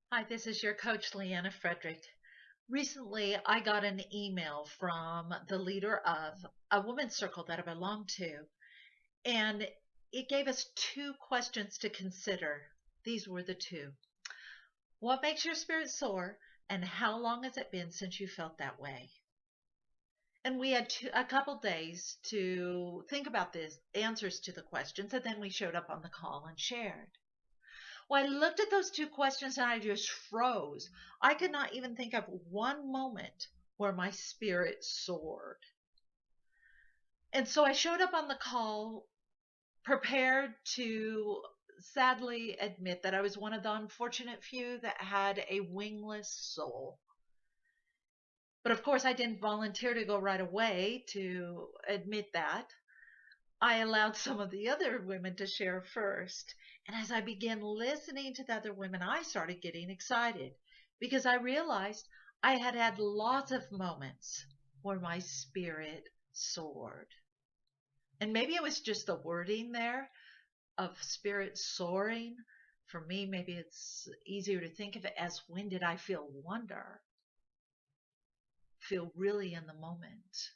Hi, this is your coach, Leanna Frederick. Recently, I got an email from the leader of a women's circle that I belong to, and it gave us two questions to consider. These were the two. What makes your spirit soar, and how long has it been since you felt that way? And we had a couple days to think about the answers to the questions, and then we showed up on the call and shared. Well, I looked at those two questions and I just froze. I could not even think of one moment where my spirit soared. And so I showed up on the call prepared to sadly admit that I was one of the unfortunate few that had a wingless soul. But of course, I didn't volunteer to go right away to admit that. I allowed some of the other women to share first. And as I began listening to the other women, I started getting excited because I realized I had had lots of moments where my spirit soared. And maybe it was just the wording there of spirit soaring. For me, maybe it's easier to think of it as when did I feel wonder, feel really in the moment.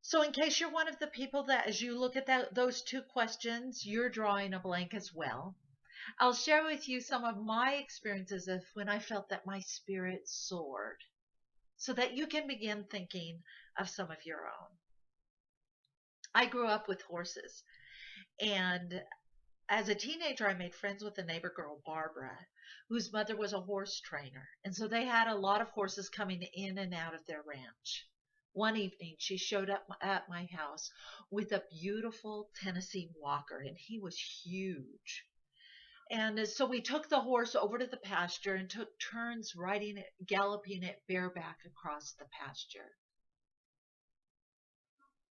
So, in case you're one of the people that, as you look at those two questions, you're drawing a blank as well, I'll share with you some of my experiences of when I felt that my spirit soared so that you can begin thinking of some of your own. I grew up with horses, and as a teenager, I made friends with a neighbor girl, Barbara, whose mother was a horse trainer. And so they had a lot of horses coming in and out of their ranch. One evening, she showed up at my house with a beautiful Tennessee Walker, and he was huge. And so we took the horse over to the pasture and took turns riding it, galloping it bareback across the pasture.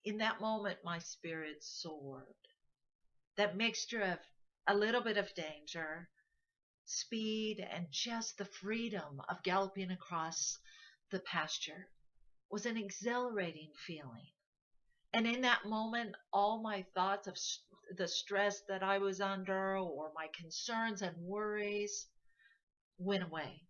In that moment, my spirit soared. That mixture of a little bit of danger, speed, and just the freedom of galloping across the pasture was an exhilarating feeling. And in that moment, all my thoughts of the stress that I was under or my concerns and worries went away.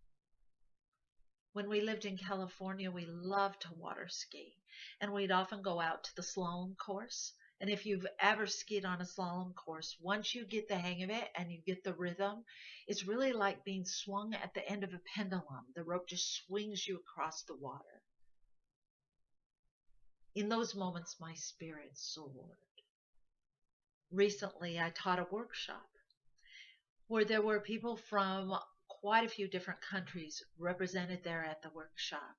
When we lived in California, we loved to water ski, and we'd often go out to the slalom course. And if you've ever skied on a slalom course, once you get the hang of it and you get the rhythm, it's really like being swung at the end of a pendulum. The rope just swings you across the water. In those moments, my spirit soared. Recently, I taught a workshop where there were people from quite a few different countries represented there at the workshop.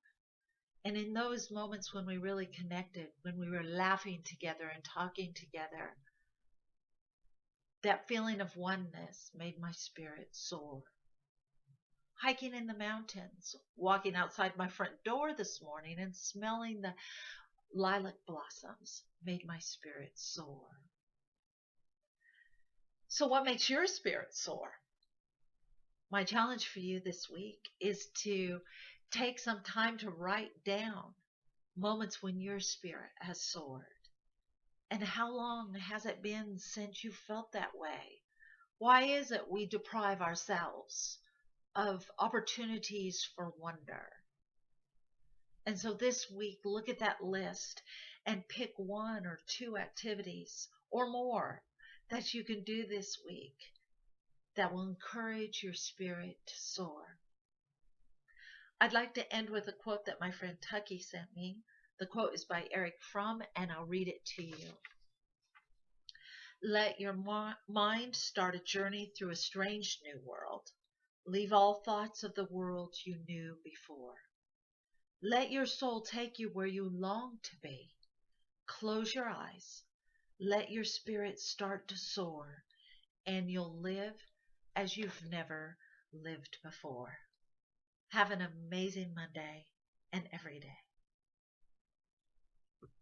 And in those moments when we really connected, when we were laughing together and talking together, that feeling of oneness made my spirit soar. Hiking in the mountains, walking outside my front door this morning and smelling the lilac blossoms made my spirit soar. So, what makes your spirit soar? My challenge for you this week is to take some time to write down moments when your spirit has soared. And how long has it been since you felt that way? Why is it we deprive ourselves of opportunities for wonder? And so this week, look at that list and pick one or two activities or more that you can do this week that will encourage your spirit to soar. I'd like to end with a quote that my friend Tucky sent me. The quote is by Eric Fromm, and I'll read it to you. Let your mind start a journey through a strange new world. Leave all thoughts of the world you knew before. Let your soul take you where you long to be. Close your eyes. Let your spirit start to soar, and you'll live as you've never lived before. Have an amazing Monday and every day.